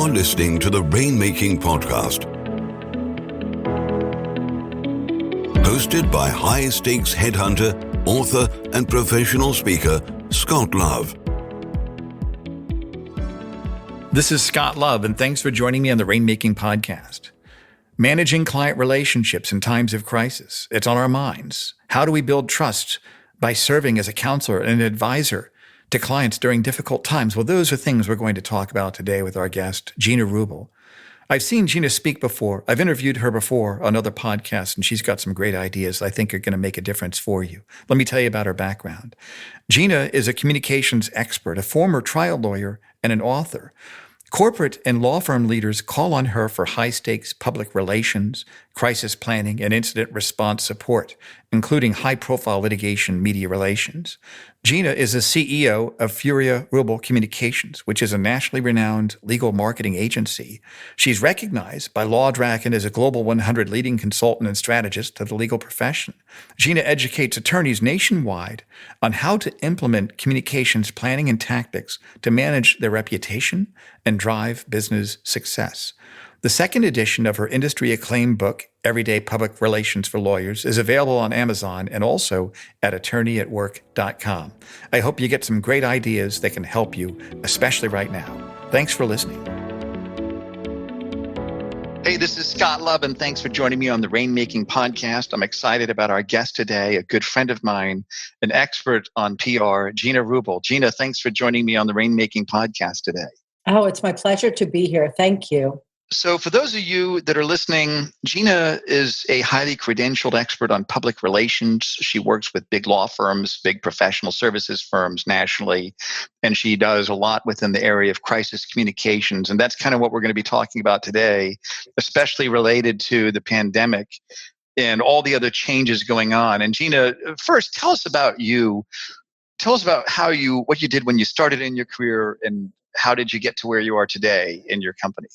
You're listening to the Rainmaking Podcast, hosted by high-stakes headhunter, author, and professional speaker, Scott Love. This is Scott Love, and thanks for joining me on the Rainmaking Podcast. Managing client relationships in times of crisis. It's on our minds. How do we build trust by serving as a counselor and an advisor to clients during difficult times? Well, those are things we're going to talk about today with our guest, Gina Rubel. I've seen Gina speak before. I've interviewed her before on other podcasts, and she's got some great ideas I think are going to make a difference for you. Let me tell you about her background. Gina is a communications expert, a former trial lawyer, and an author. Corporate and law firm leaders call on her for high-stakes public relations, crisis planning, and incident response support, including high-profile litigation media relations. Gina is the CEO of Furia Rubel Communications, which is a nationally renowned legal marketing agency. She's recognized by Law Dragon as a Global 100 leading consultant and strategist to the legal profession. Gina educates attorneys nationwide on how to implement communications planning and tactics to manage their reputation and drive business success. The second edition of her industry-acclaimed book, Everyday Public Relations for Lawyers, is available on Amazon and also at attorneyatwork.com. I hope you get some great ideas that can help you, especially right now. Thanks for listening. Hey, this is Scott Love, and thanks for joining me on the Rainmaking Podcast. I'm excited about our guest today, a good friend of mine, an expert on PR, Gina Rubel. Gina, thanks for joining me on the Rainmaking Podcast today. Oh, it's my pleasure to be here. Thank you. So for those of you that are listening, Gina is a highly credentialed expert on public relations. She works with big law firms, big professional services firms nationally, and she does a lot within the area of crisis communications. And that's kind of what we're going to be talking about today, especially related to the pandemic and all the other changes going on. And Gina, first, tell us about you. Tell us about what you did when you started in your career, and how did you get to where you are today in your company?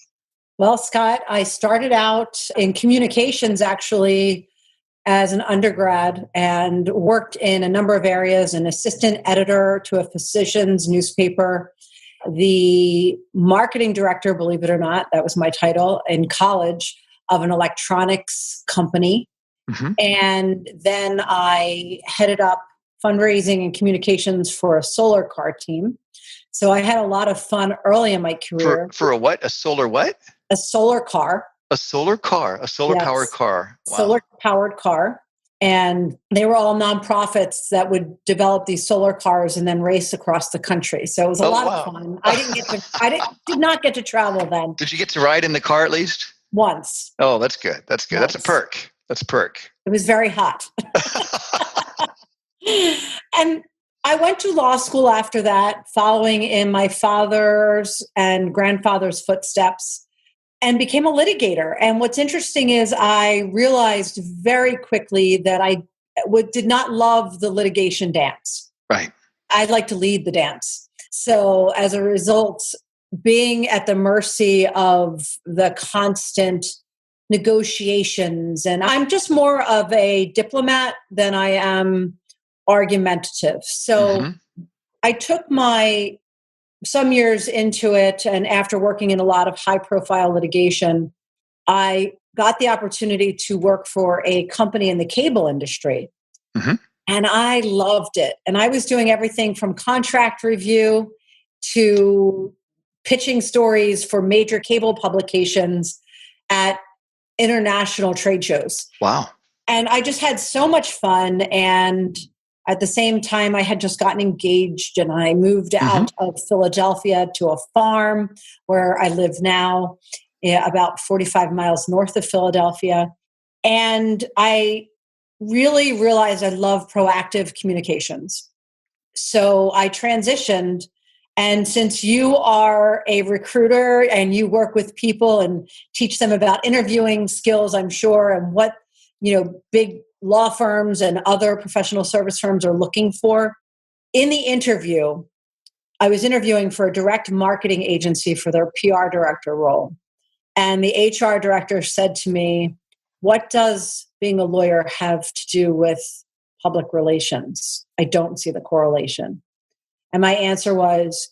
Well, Scott, I started out in communications actually as an undergrad and worked in a number of areas, an assistant editor to a physician's newspaper, the marketing director, believe it or not, that was my title in college, of an electronics company. Mm-hmm. And then I headed up fundraising and communications for a solar car team. So I had a lot of fun early in my career. For a what? A solar what? A solar car. A solar car. A solar-powered car. Wow. Solar-powered car. And they were all nonprofits that would develop these solar cars and then race across the country. So it was a lot of fun. I did not get to travel then. Did you get to ride in the car at least? Once. Oh, that's good. That's good. Once. That's a perk. It was very hot. And I went to law school after that, following in my father's and grandfather's footsteps, and became a litigator. And what's interesting is I realized very quickly that I did not love the litigation dance. Right. I'd like to lead the dance. So as a result, being at the mercy of the constant negotiations, and I'm just more of a diplomat than I am argumentative. So I took some years into it, and after working in a lot of high-profile litigation, I got the opportunity to work for a company in the cable industry. Mm-hmm. And I loved it. And I was doing everything from contract review to pitching stories for major cable publications at international trade shows. Wow. And I just had so much fun. And at the same time, I had just gotten engaged, and I moved out of Philadelphia to a farm where I live now, about 45 miles north of Philadelphia. And I really realized I love proactive communications. So I transitioned. And since you are a recruiter and you work with people and teach them about interviewing skills, I'm sure, and what, big law firms and other professional service firms are looking for. In the interview, I was interviewing for a direct marketing agency for their PR director role. And the HR director said to me, "What does being a lawyer have to do with public relations? I don't see the correlation." And my answer was,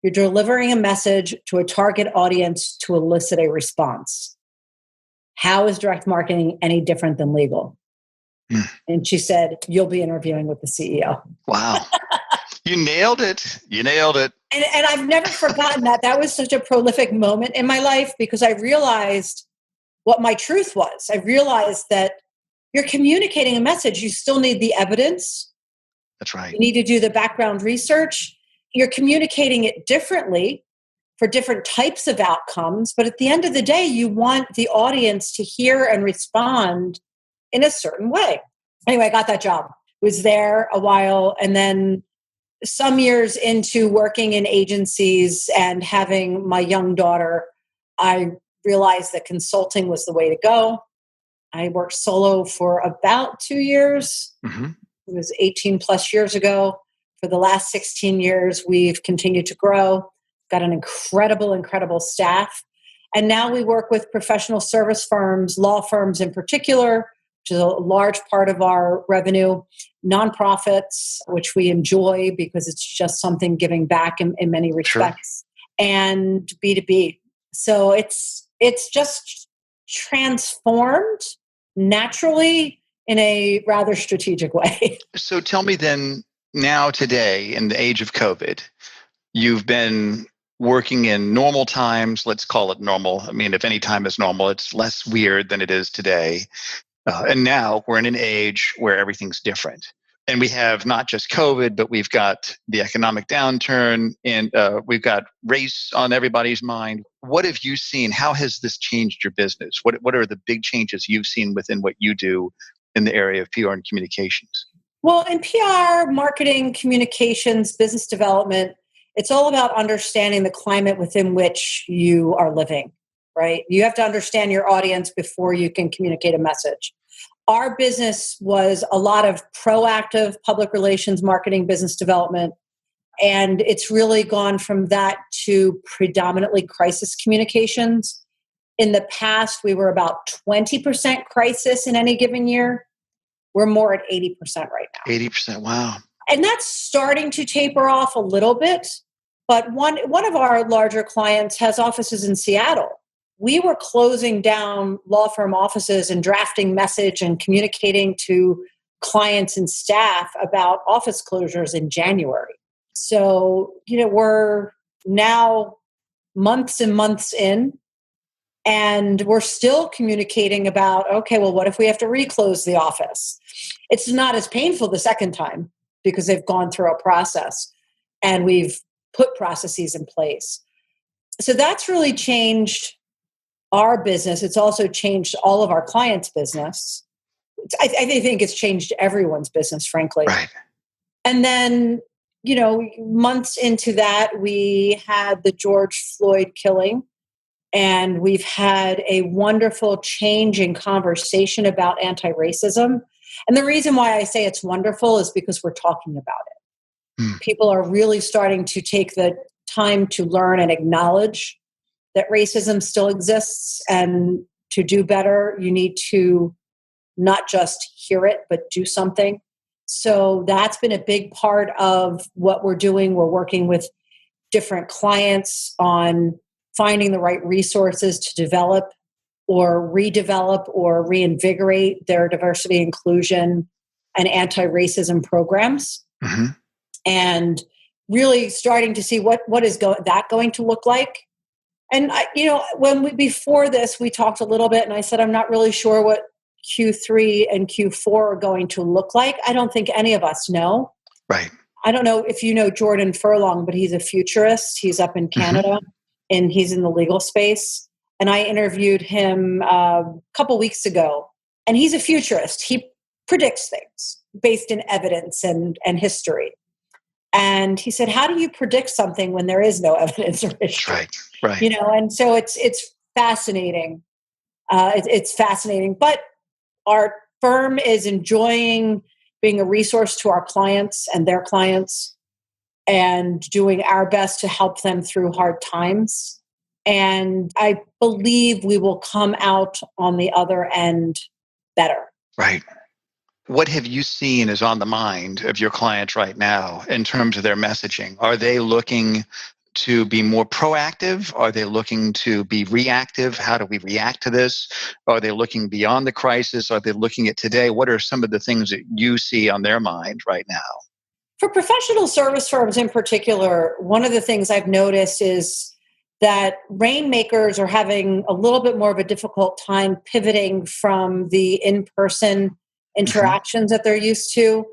You're delivering a message to a target audience to elicit a response. How is direct marketing any different than legal? And she said, you'll be interviewing with the CEO. Wow. You nailed it. You nailed it. And I've never forgotten that. That was such a prolific moment in my life because I realized what my truth was. I realized that you're communicating a message. You still need the evidence. That's right. You need to do the background research. You're communicating it differently for different types of outcomes. But at the end of the day, you want the audience to hear and respond in a certain way. Anyway, I got that job. Was there a while. And then some years into working in agencies and having my young daughter, I realized that consulting was the way to go. I worked solo for about 2 years. It was 18 plus years ago. For the last 16 years, we've continued to grow, got an incredible staff. And now we work with professional service firms, law firms in particular, which is a large part of our revenue, nonprofits, which we enjoy because it's just something giving back in many respects, and B2B. So it's just transformed naturally in a rather strategic way. So tell me then, now today, in the age of COVID, you've been working in normal times. Let's call it normal. I mean, if any time is normal, it's less weird than it is today. And now we're in an age where everything's different. And we have not just COVID, but we've got the economic downturn and we've got race on everybody's mind. What have you seen? How has this changed your business? What are the big changes you've seen within what you do in the area of PR and communications? Well, in PR, marketing, communications, business development, it's all about understanding the climate within which you are living, right? You have to understand your audience before you can communicate a message. Our business was a lot of proactive public relations, marketing, business development, and it's really gone from that to predominantly crisis communications. In the past, we were about 20% crisis in any given year. We're more at 80% right now. 80%, wow. And that's starting to taper off a little bit. But one of our larger clients has offices in Seattle. We were closing down law firm offices and drafting message and communicating to clients and staff about office closures in January. So, we're now months and months in, and we're still communicating about, okay, well, what if we have to reclose the office? It's not as painful the second time because they've gone through a process and we've put processes in place. So that's really changed our business. It's also changed all of our clients' business. I think it's changed everyone's business, frankly. Right. And then, months into that, we had the George Floyd killing. And we've had a wonderful change in conversation about anti-racism. And the reason why I say it's wonderful is because we're talking about it. People are really starting to take the time to learn and acknowledge that racism still exists. And to do better, you need to not just hear it, but do something. So that's been a big part of what we're doing. We're working with different clients on finding the right resources to develop or redevelop or reinvigorate their diversity, inclusion, and anti-racism programs. And really starting to see what is that going to look like. And before this, we talked a little bit, and I said, I'm not really sure what Q3 and Q4 are going to look like. I don't think any of us know. Right. I don't know if you know Jordan Furlong, but he's a futurist. He's up in Canada, and he's in the legal space. And I interviewed him a couple weeks ago, and he's a futurist. He predicts things based in evidence and history. And he said, how do you predict something when there is no evidence or history? Right. And so it's fascinating. It's fascinating. But our firm is enjoying being a resource to our clients and their clients and doing our best to help them through hard times. And I believe we will come out on the other end better. Right. What have you seen is on the mind of your clients right now in terms of their messaging? Are they looking to be more proactive? Are they looking to be reactive? How do we react to this? Are they looking beyond the crisis? Are they looking at today? What are some of the things that you see on their mind right now? For professional service firms in particular, one of the things I've noticed is that rainmakers are having a little bit more of a difficult time pivoting from the in-person interactions that they're used to,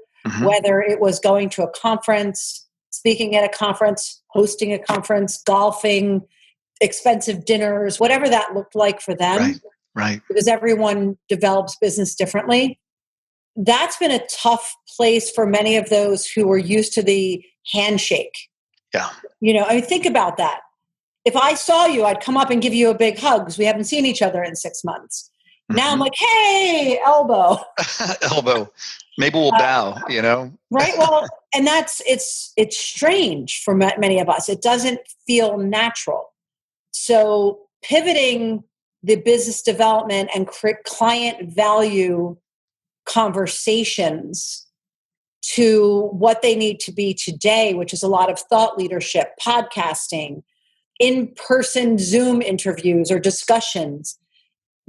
whether it was going to a conference, speaking at a conference, hosting a conference, golfing, expensive dinners, whatever that looked like for them. Right. Because everyone develops business differently. That's been a tough place for many of those who were used to the handshake. Yeah. I mean, think about that. If I saw you, I'd come up and give you a big hug because we haven't seen each other in 6 months. Now I'm like, hey, elbow. Elbow. Maybe we'll bow, Right. Well, and it's strange for many of us. It doesn't feel natural. So pivoting the business development and client value conversations to what they need to be today, which is a lot of thought leadership, podcasting, in-person Zoom interviews or discussions,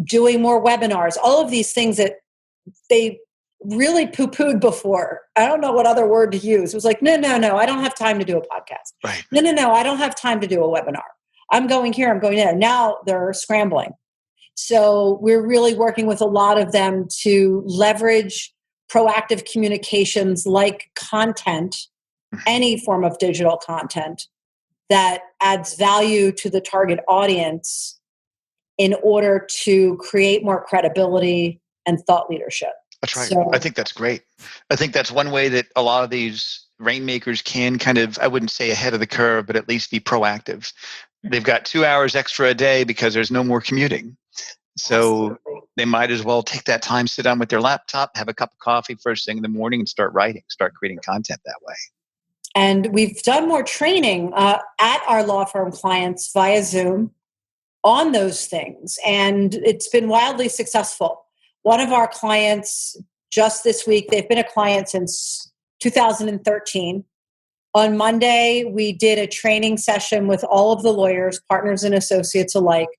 doing more webinars, all of these things that they really poo-pooed before. I don't know what other word to use. It was like, no, I don't have time to do a podcast. Right. No, I don't have time to do a webinar. I'm going here, I'm going there. Now they're scrambling. So we're really working with a lot of them to leverage proactive communications like content, any form of digital content that adds value to the target audience in order to create more credibility and thought leadership. That's right. So, I think that's great. I think that's one way that a lot of these rainmakers can kind of, I wouldn't say ahead of the curve, but at least be proactive. They've got 2 hours extra a day because there's no more commuting. So they might as well take that time, sit down with their laptop, have a cup of coffee first thing in the morning and start writing, start creating content that way. And we've done more training at our law firm clients via Zoom on those things. And it's been wildly successful. One of our clients just this week, they've been a client since 2013. On Monday, we did a training session with all of the lawyers, partners and associates alike,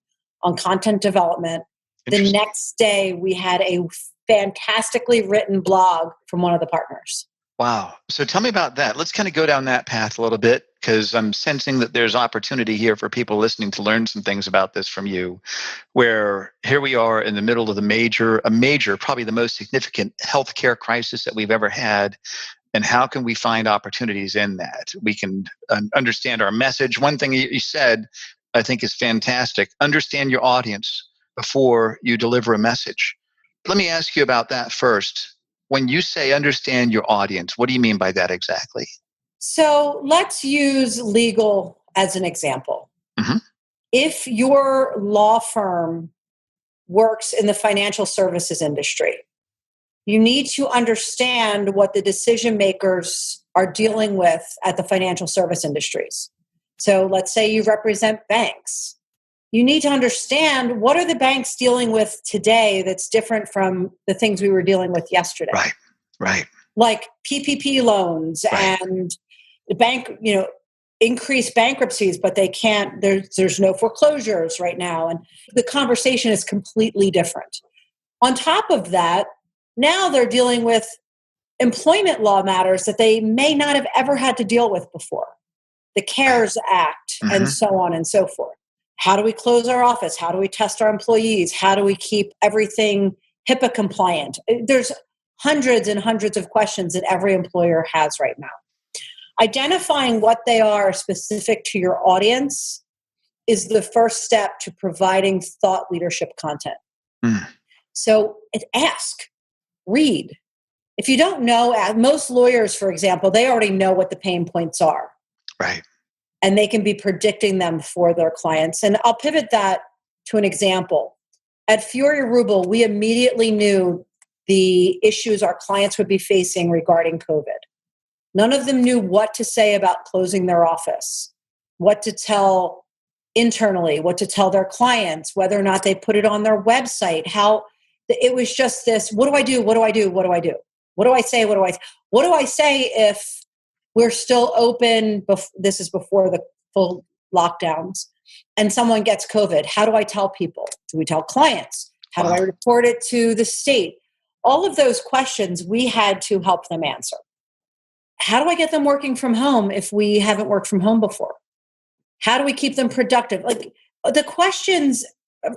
on content development. The next day, we had a fantastically written blog from one of the partners. Wow. So tell me about that. Let's kind of go down that path a little bit, because I'm sensing that there's opportunity here for people listening to learn some things about this from you, where here we are in the middle of a major, probably the most significant healthcare crisis that we've ever had. And how can we find opportunities in that? We can understand our message. One thing you said, I think, is fantastic. Understand your audience before you deliver a message. Let me ask you about that first. When you say understand your audience, what do you mean by that exactly? So let's use legal as an example. If your law firm works in the financial services industry, you need to understand what the decision makers are dealing with at the financial service industries. So let's say you represent banks. You need to understand what are the banks dealing with today that's different from the things we were dealing with yesterday. Right. Like PPP loans and the bank, increase bankruptcies, but they can't, there's no foreclosures right now. And the conversation is completely different. On top of that, now they're dealing with employment law matters that they may not have ever had to deal with before. The CARES Act and so on and so forth. How do we close our office? How do we test our employees? How do we keep everything HIPAA compliant? There's hundreds and hundreds of questions that every employer has right now. Identifying what they are specific to your audience is the first step to providing thought leadership content. So ask, read. If you don't know, most lawyers, for example, they already know what the pain points are. Right. And they can be predicting them for their clients. And I'll pivot that to an example. At Furia Rubel, we immediately knew the issues our clients would be facing regarding COVID. None of them knew what to say about closing their office, what to tell internally, what to tell their clients, whether or not they put it on their website, how it was just this, what do I do? What do I do? What do I do? What do I say? What do I say if we're still open? This is before the full lockdowns, and someone gets COVID. How do I tell people? Do we tell clients? How do I report it to the state? All of those questions we had to help them answer. How do I get them working from home if we haven't worked from home before? How do we keep them productive? Like the questions,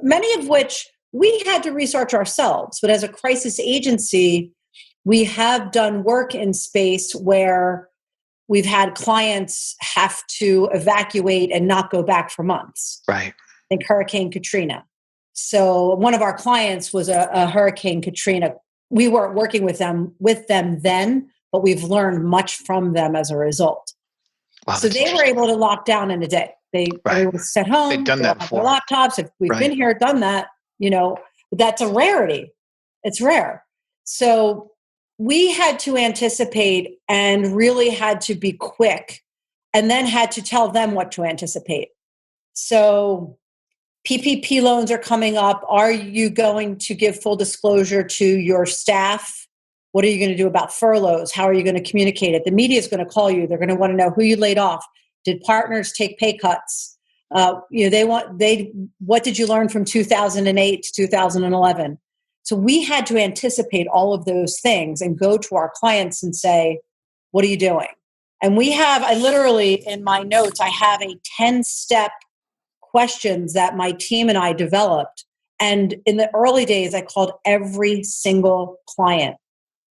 many of which we had to research ourselves, but as a crisis agency, we have done work in space where we've had clients have to evacuate and not go back for months. Right. I think Hurricane Katrina. So one of our clients was a Hurricane Katrina. We weren't working with them then, but we've learned much from them as a result. Wow, so they were able to lock down in a day. Everyone was at home. They've done that before. Their laptops. If we've been here, done that. That's a rarity. It's rare. So we had to anticipate and really had to be quick, and then had to tell them what to anticipate. So PPP loans are coming up. Are you going to give full disclosure to your staff? What are you going to do about furloughs? How are you going to communicate it? The media is going to call you. They're going to want to know who you laid off. Did partners take pay cuts? What did you learn from 2008 to 2011? So we had to anticipate all of those things and go to our clients and say, what are you doing? And I literally, in my notes, I have a 10-step questions that my team and I developed. And in the early days, I called every single client.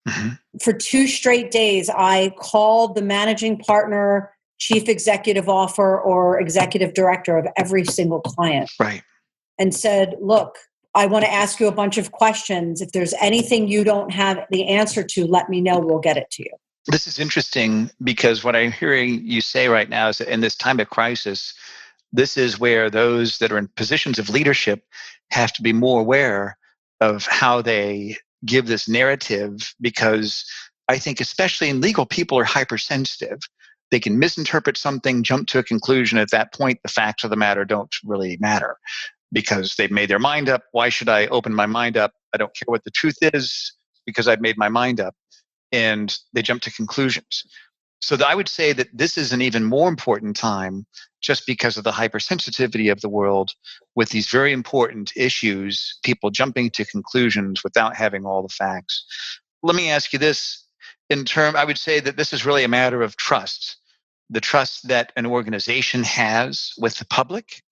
Mm-hmm. For 2 straight days, I called the managing partner, chief executive officer, or executive director of every single client. Right. And said, look, I want to ask you a bunch of questions. If there's anything you don't have the answer to, let me know. We'll get it to you. This is interesting because what I'm hearing you say right now is that in this time of crisis, this is where those that are in positions of leadership have to be more aware of how they give this narrative, because I think especially in legal, people are hypersensitive. They can misinterpret something, jump to a conclusion. At that point, the facts of the matter don't really matter because they've made their mind up. Why should I open my mind up? I don't care what the truth is because I've made my mind up. And they jump to conclusions. So I would say that this is an even more important time just because of the hypersensitivity of the world with these very important issues, people jumping to conclusions without having all the facts. Let me ask you this. I would say that this is really a matter of trust. The trust that an organization has with the public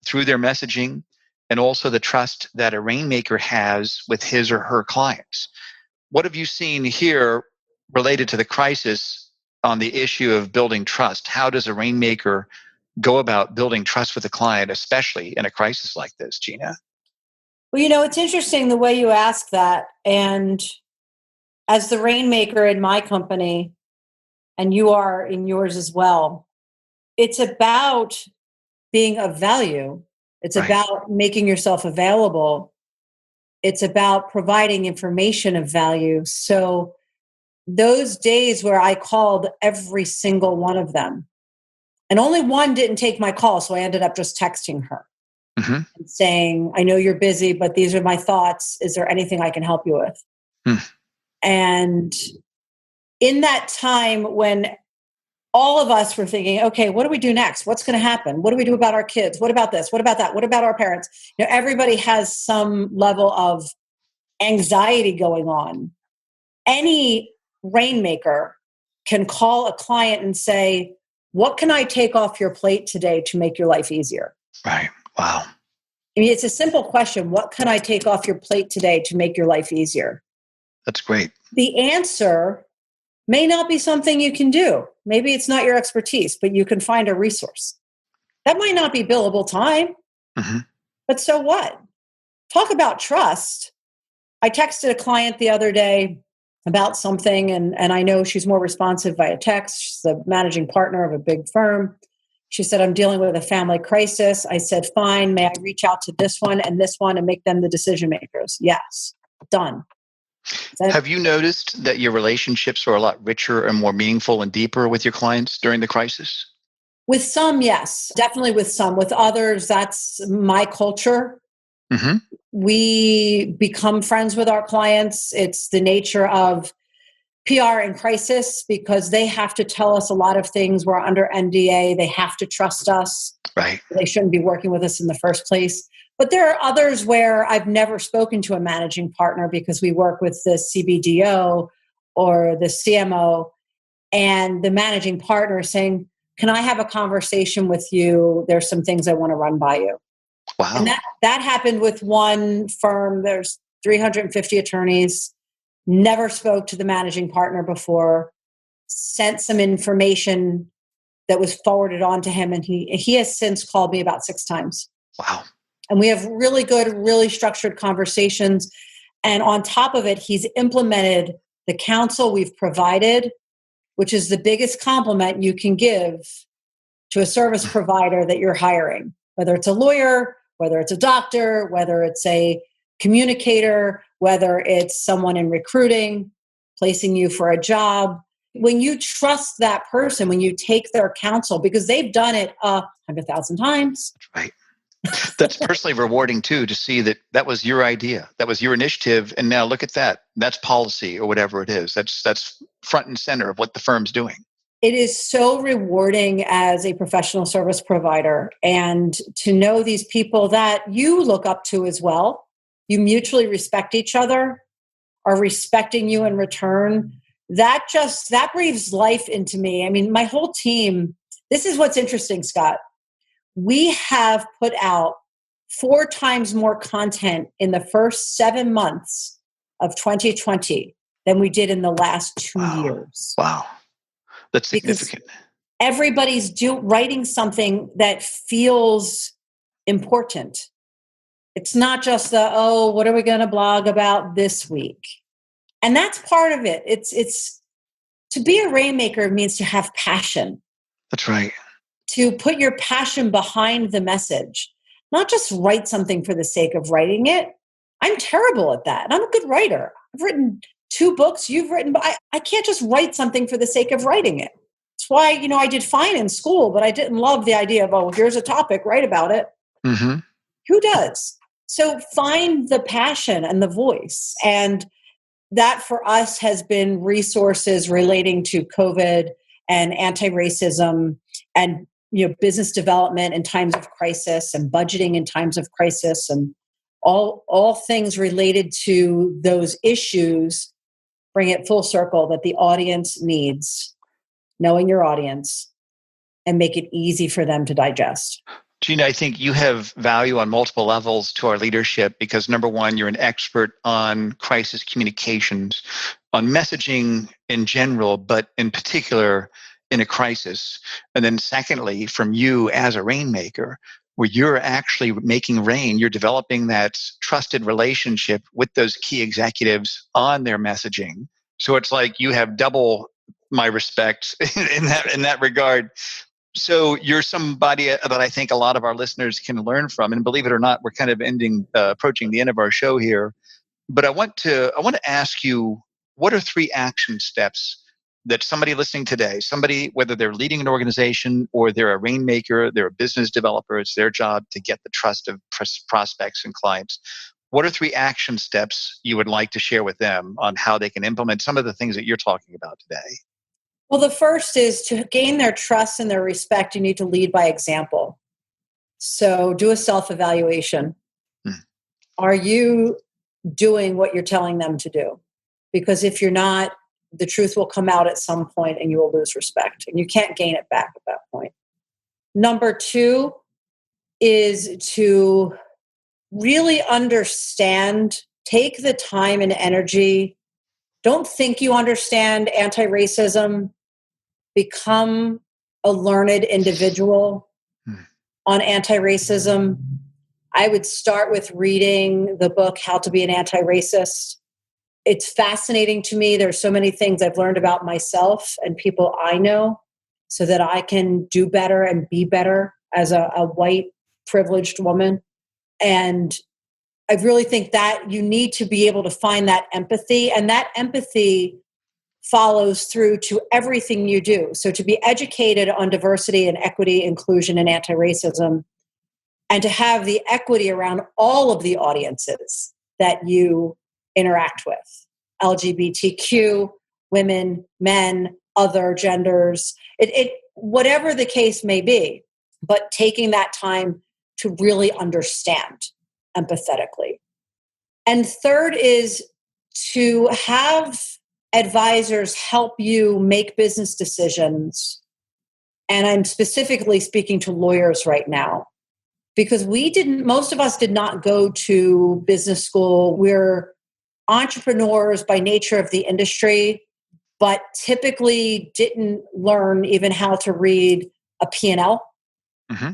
through their messaging, and also the trust that a rainmaker has with his or her clients. What have you seen here related to the crisis on the issue of building trust? How does a rainmaker go about building trust with a client, especially in a crisis like this, Gina? Well, it's interesting the way you ask that. And as the rainmaker in my company, and you are in yours as well, it's about being of value. It's about making yourself available. It's about providing information of value. So those days where I called every single one of them, and only one didn't take my call, so I ended up just texting her and saying, I know you're busy, but these are my thoughts. Is there anything I can help you with? And in that time when all of us were thinking, okay, what do we do next? What's going to happen? What do we do about our kids? What about this? What about that? What about our parents? Everybody has some level of anxiety going on. Any rainmaker can call a client and say, what can I take off your plate today to make your life easier? Right. Wow. It's a simple question. What can I take off your plate today to make your life easier? That's great. The answer may not be something you can do. Maybe it's not your expertise, but you can find a resource. That might not be billable time, but so what? Talk about trust. I texted a client the other day about something, and I know she's more responsive via text. She's the managing partner of a big firm. She said, I'm dealing with a family crisis. I said, fine, may I reach out to this one and make them the decision makers? Yes, done. Have you noticed that your relationships are a lot richer and more meaningful and deeper with your clients during the crisis? With some, yes, definitely with some. With others, that's my culture. We become friends with our clients. It's the nature of PR in crisis because they have to tell us a lot of things. We're under NDA. They have to trust us. Right. They shouldn't be working with us in the first place. But there are others where I've never spoken to a managing partner because we work with the CBDO or the CMO, and the managing partner is saying, can I have a conversation with you? There's some things I want to run by you. Wow. And that happened with one firm. There's 350 attorneys, never spoke to the managing partner before, sent some information that was forwarded on to him. And he has since called me about 6 times. Wow. And we have really good, really structured conversations. And on top of it, he's implemented the counsel we've provided, which is the biggest compliment you can give to a service provider that you're hiring, whether it's a lawyer, whether it's a doctor, whether it's a communicator, whether it's someone in recruiting, placing you for a job. When you trust that person, when you take their counsel, because they've done it 100,000 times. Right. That's personally rewarding too, to see that that was your idea, that was your initiative, and now look at that. That's policy or whatever it is. That's front and center of what the firm's doing. It is so rewarding as a professional service provider, and to know these people that you look up to as well. You mutually respect each other, are respecting you in return. That breathes life into me. I mean, my whole team, this is what's interesting, Scott. We have put out 4 times more content in the first 7 months of 2020 than we did in the last 2 years. Wow. That's significant. Because everybody's writing something that feels important. It's not just what are we going to blog about this week? And that's part of it. It's to be a rainmaker means to have passion. That's right. To put your passion behind the message, not just write something for the sake of writing it. I'm terrible at that. And I'm a good writer. I've written 2 books. You've written, but I can't just write something for the sake of writing it. That's why, I did fine in school, but I didn't love the idea of, here's a topic, write about it. Mm-hmm. Who does? So find the passion and the voice. And that for us has been resources relating to COVID and anti-racism and business development in times of crisis and budgeting in times of crisis and all things related to those issues. Bring it full circle that the audience needs, knowing your audience, and make it easy for them to digest. Gina, I think you have value on multiple levels to our leadership because, number one, you're an expert on crisis communications, on messaging in general, but in particular in a crisis. And then secondly, from you as a rainmaker, where you're actually making rain, you're developing that trusted relationship with those key executives on their messaging. So it's like you have double my respect in that regard. So you're somebody that I think a lot of our listeners can learn from. And believe it or not, we're kind of approaching the end of our show here. But I want to ask you, what are 3 action steps that somebody listening today, whether they're leading an organization or they're a rainmaker, they're a business developer, it's their job to get the trust of prospects and clients. What are 3 action steps you would like to share with them on how they can implement some of the things that you're talking about today? Well, the first is to gain their trust and their respect, you need to lead by example. So do a self-evaluation. Are you doing what you're telling them to do? Because if you're not, the truth will come out at some point and you will lose respect and you can't gain it back at that point. Number 2 is to really understand, take the time and energy. Don't think you understand anti-racism. Become a learned individual on anti-racism. I would start with reading the book, How to Be an Anti-Racist. It's fascinating to me. There's so many things I've learned about myself and people I know so that I can do better and be better as a white privileged woman. And I really think that you need to be able to find that empathy, and that empathy follows through to everything you do. So to be educated on diversity and equity, inclusion, and anti-racism, and to have the equity around all of the audiences that you interact with, LGBTQ, women, men, other genders, whatever the case may be, but taking that time to really understand empathetically. And third is to have advisors help you make business decisions. And I'm specifically speaking to lawyers right now, because most of us did not go to business school. We're entrepreneurs by nature of the industry, but typically didn't learn even how to read a P&L. Mm-hmm.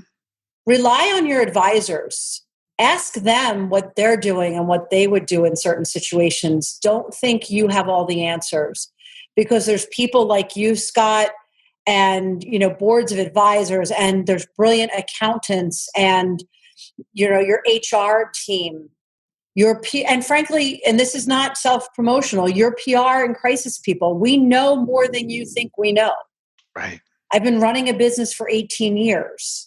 Rely on your advisors. Ask them what they're doing and what they would do in certain situations. Don't think you have all the answers, because there's people like you, Scott, and boards of advisors, and there's brilliant accountants, and your HR team, and frankly, and this is not self-promotional, your PR and crisis people. We know more than you think we know. Right. I've been running a business for 18 years.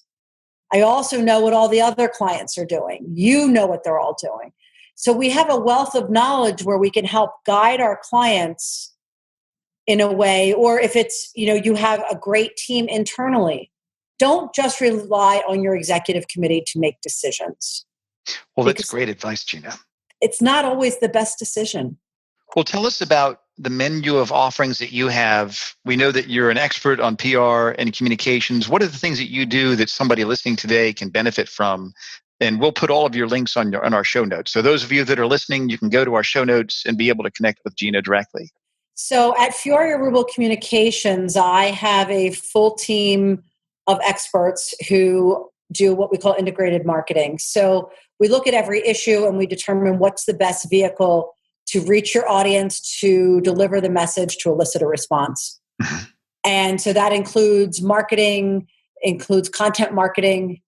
I also know what all the other clients are doing. You know what they're all doing. So we have a wealth of knowledge where we can help guide our clients in a way, or if it's, you have a great team internally, don't just rely on your executive committee to make decisions. Well, that's great advice, Gina. It's not always the best decision. Well, tell us about the menu of offerings that you have. We know that you're an expert on PR and communications. What are the things that you do that somebody listening today can benefit from? And we'll put all of your links on our show notes. So those of you that are listening, you can go to our show notes and be able to connect with Gina directly. So at Furia Rubel Communications, I have a full team of experts who do what we call integrated marketing. So we look at every issue and we determine what's the best vehicle to reach your audience, to deliver the message, to elicit a response. Mm-hmm. And so that includes marketing, includes content marketing,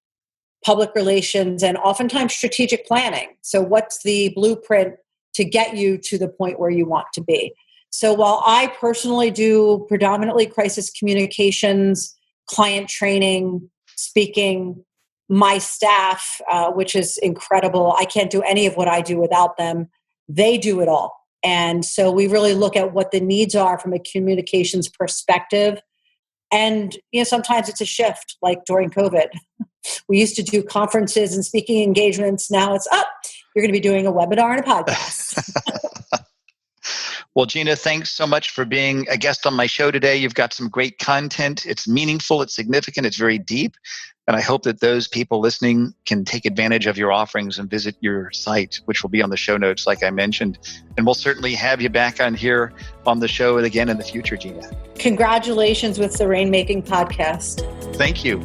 public relations, and oftentimes strategic planning. So what's the blueprint to get you to the point where you want to be? So while I personally do predominantly crisis communications, client training, speaking, my staff, which is incredible, I can't do any of what I do without them. They do it all. And so we really look at what the needs are from a communications perspective. And sometimes it's a shift, like during COVID. We used to do conferences and speaking engagements. Now it's you're going to be doing a webinar and a podcast. Well, Gina, thanks so much for being a guest on my show today. You've got some great content. It's meaningful, it's significant, it's very deep. And I hope that those people listening can take advantage of your offerings and visit your site, which will be on the show notes, like I mentioned. And we'll certainly have you back on here on the show again in the future, Gina. Congratulations with the Rainmaking Podcast. Thank you.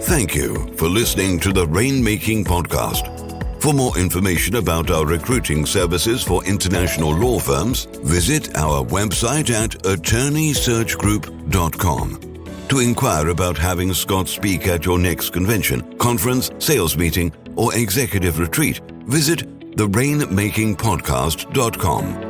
Thank you for listening to the Rainmaking Podcast. For more information about our recruiting services for international law firms, visit our website at attorneysearchgroup.com. To inquire about having Scott speak at your next convention, conference, sales meeting, or executive retreat, visit therainmakingpodcast.com.